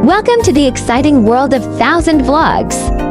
Welcome to the exciting world of 1000 Vlogs.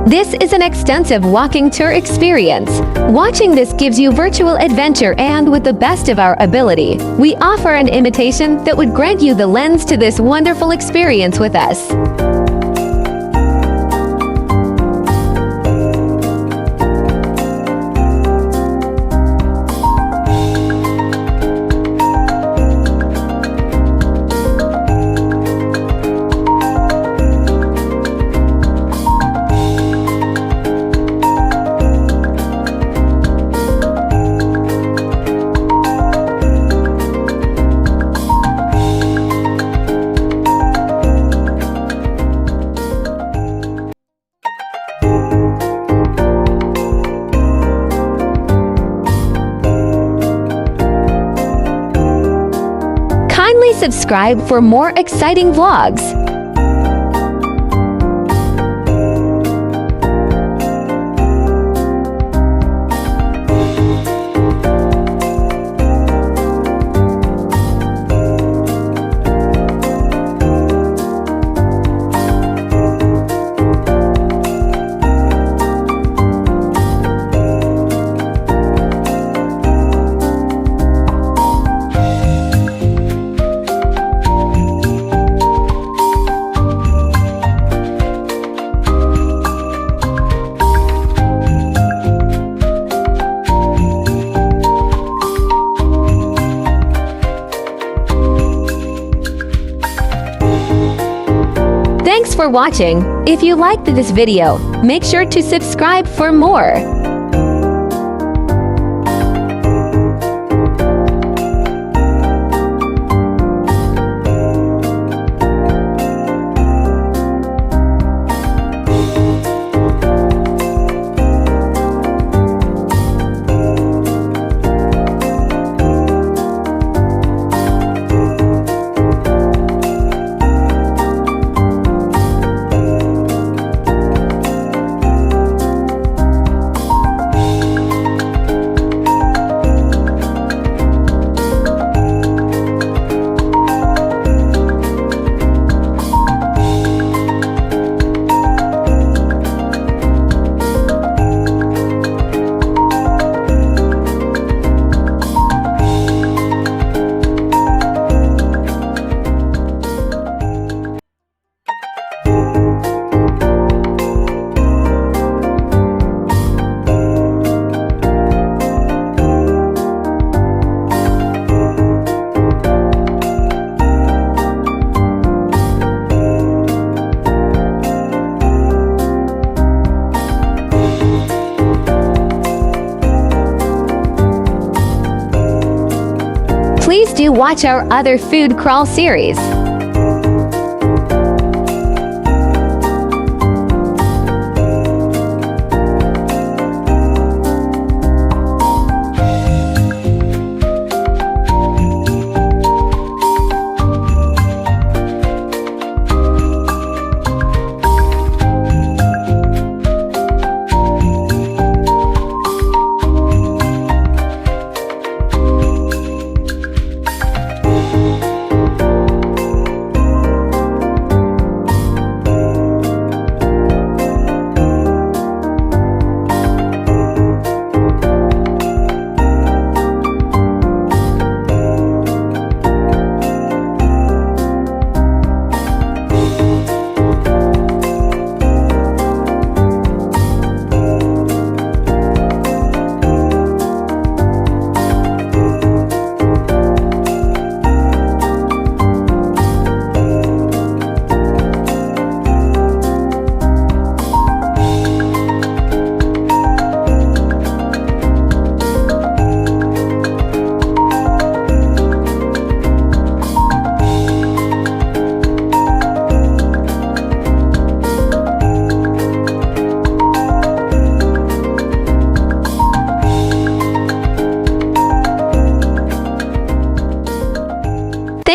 This is an extensive walking tour experience. Watching this gives you virtual adventure, and with the best of our ability, we offer an imitation that would grant you the lens to this wonderful experience with us. Kindly subscribe for more exciting vlogs. Thanks for watching. If you liked this video, make sure to subscribe for more. Please do watch our other food crawl series.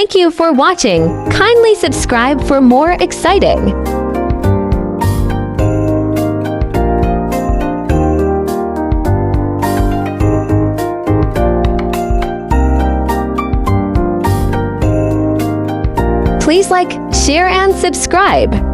Thank you for watching. Kindly subscribe for more exciting. Please like, share, and subscribe.